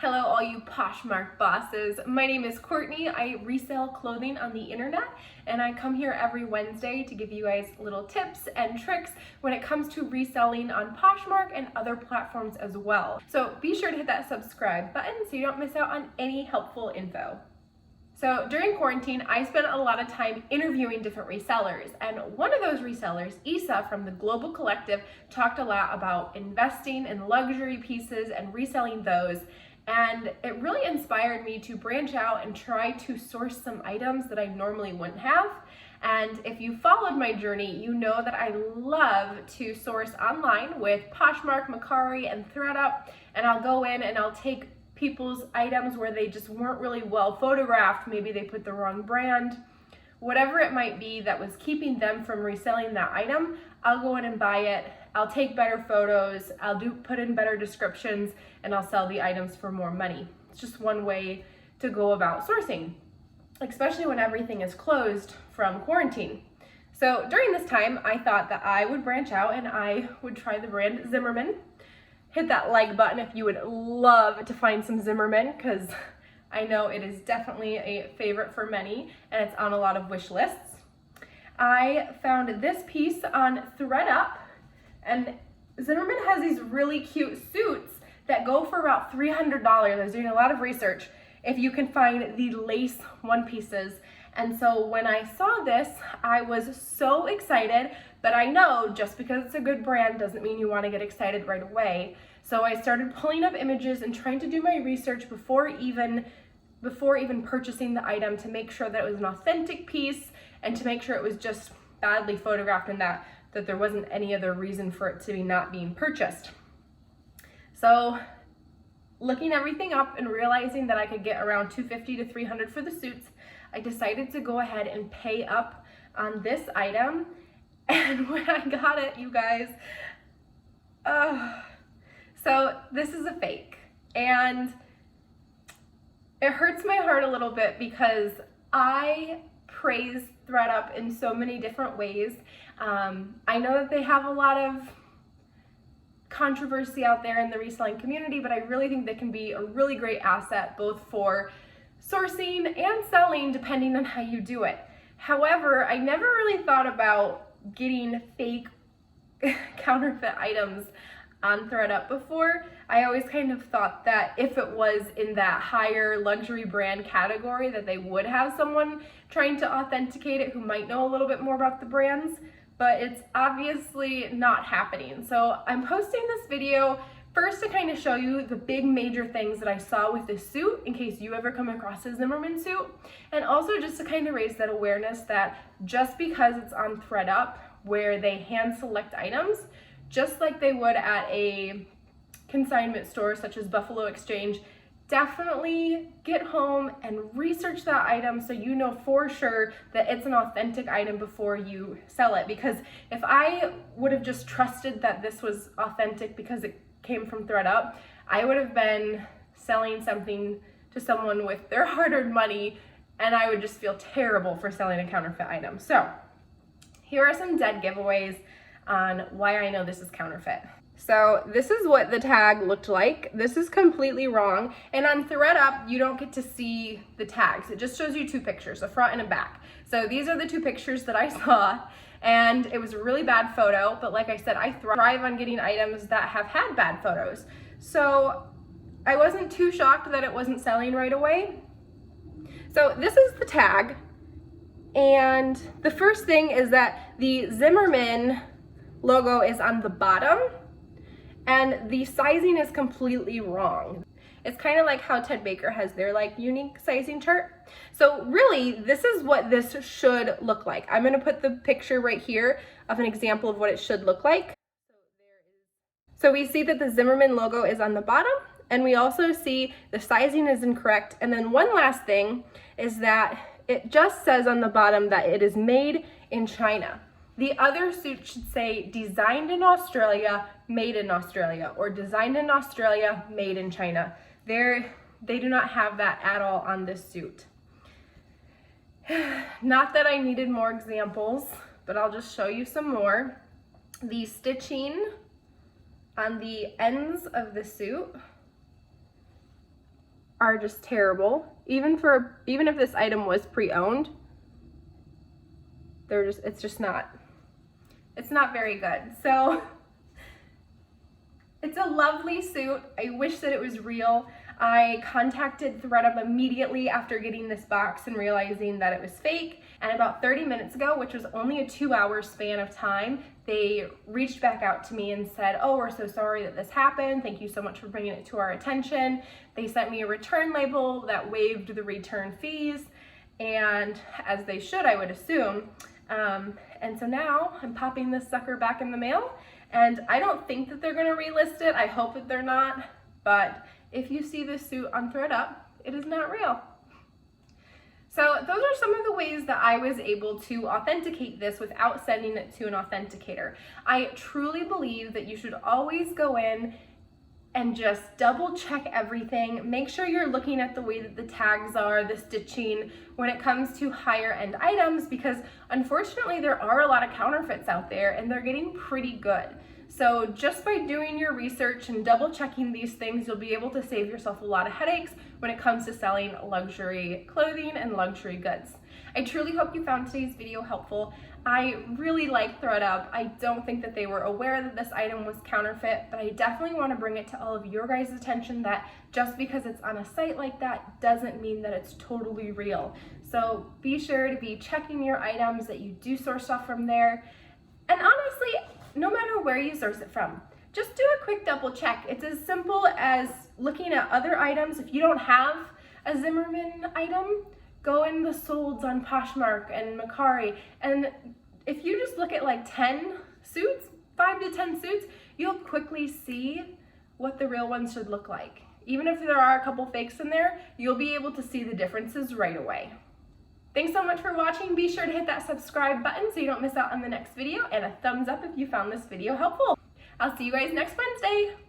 Hello all you Poshmark bosses. My name is Courtney. I resell clothing on the internet and I come here every Wednesday to give you guys little tips and tricks when it comes to reselling on Poshmark and other platforms as well. So be sure to hit that subscribe button so you don't miss out on any helpful info. So during quarantine, I spent a lot of time interviewing different resellers, and one of those resellers, Isa from the Global Collective, talked a lot about investing in luxury pieces and reselling those. And it really inspired me to branch out and try to source some items that I normally wouldn't have. And if you followed my journey, you know that I love to source online with Poshmark, Mercari, and ThredUP. And I'll go in and I'll take people's items where they just weren't really well photographed. Maybe they put the wrong brand. Whatever it might be that was keeping them from reselling that item, I'll go in and buy it. I'll take better photos, I'll put in better descriptions, and I'll sell the items for more money. It's just one way to go about sourcing, especially when everything is closed from quarantine. So during this time, I thought that I would branch out and I would try the brand Zimmerman. Hit that like button if you would love to find some Zimmerman, because I know it is definitely a favorite for many and it's on a lot of wish lists. I found this piece on ThredUP, and Zimmerman has these really cute suits that go for about $300. I was doing a lot of research if you can find the lace one pieces. And so when I saw this, I was so excited, but I know just because it's a good brand doesn't mean you want to get excited right away. So I started pulling up images and trying to do my research before even purchasing the item to make sure that it was an authentic piece and to make sure it was just badly photographed and that there wasn't any other reason for it to be not being purchased. So looking everything up and realizing that I could get around $250 to $300 for the suits, I decided to go ahead and pay up on this item. And when I got it, you guys, so this is a fake. And it hurts my heart a little bit because I praise ThredUP in so many different ways. I know that they have a lot of controversy out there in the reselling community, but I really think they can be a really great asset both for sourcing and selling depending on how you do it. However, I never really thought about getting fake counterfeit items on ThredUP before. I always kind of thought that if it was in that higher luxury brand category that they would have someone trying to authenticate it who might know a little bit more about the brands, but it's obviously not happening. So I'm posting this video first to kind of show you the big major things that I saw with this suit in case you ever come across a Zimmerman suit, and also just to kind of raise that awareness that just because it's on ThredUP where they hand select items, just like they would at a consignment store such as Buffalo Exchange, definitely get home and research that item so you know for sure that it's an authentic item before you sell it. Because if I would have just trusted that this was authentic because it came from ThredUP, I would have been selling something to someone with their hard-earned money and I would just feel terrible for selling a counterfeit item. So here are some dead giveaways on why I know this is counterfeit. So this is what the tag looked like. This is completely wrong. And on ThredUP, you don't get to see the tags. It just shows you two pictures, a front and a back. So these are the two pictures that I saw, and it was a really bad photo. But like I said, I thrive on getting items that have had bad photos. So I wasn't too shocked that it wasn't selling right away. So this is the tag. And the first thing is that the Zimmerman logo is on the bottom, and the sizing is completely wrong. It's kind of like how Ted Baker has their unique sizing chart. So really, this is what this should look like. I'm gonna put the picture right here of an example of what it should look like. So we see that the Zimmerman logo is on the bottom, and we also see the sizing is incorrect. And then one last thing is that it just says on the bottom that it is made in China. The other suit should say designed in Australia, made in Australia, or designed in Australia, made in China. They do not have that at all on this suit. Not that I needed more examples, but I'll just show you some more. The stitching on the ends of the suit are just terrible. Even if this item was pre-owned, it's not very good. So it's a lovely suit. I wish that it was real. I contacted ThredUP immediately after getting this box and realizing that it was fake. And about 30 minutes ago, which was only a 2-hour span of time, they reached back out to me and said, oh, we're so sorry that this happened. Thank you so much for bringing it to our attention. They sent me a return label that waived the return fees, and as they should, I would assume. And so now I'm popping this sucker back in the mail, and I don't think that they're gonna relist it. I hope that they're not, but if you see this suit on ThredUP, it is not real. So those are some of the ways that I was able to authenticate this without sending it to an authenticator. I truly believe that you should always go in and just double check everything. Make sure you're looking at the way that the tags are, the stitching, when it comes to higher end items, because unfortunately there are a lot of counterfeits out there and they're getting pretty good. So just by doing your research and double checking these things, you'll be able to save yourself a lot of headaches when it comes to selling luxury clothing and luxury goods. I truly hope you found today's video helpful. I really like ThredUP. I don't think that they were aware that this item was counterfeit, but I definitely want to bring it to all of your guys' attention that just because it's on a site like that doesn't mean that it's totally real. So be sure to be checking your items, that you do source stuff from there. And honestly, no matter where you source it from, just do a quick double check. It's as simple as looking at other items. If you don't have a Zimmerman item, go in the solds on Poshmark and Mercari, and if you just look at like 10 suits, 5 to 10 suits, you'll quickly see what the real ones should look like. Even if there are a couple fakes in there, you'll be able to see the differences right away. Thanks so much for watching. Be sure to hit that subscribe button so you don't miss out on the next video, and a thumbs up if you found this video helpful. I'll see you guys next Wednesday.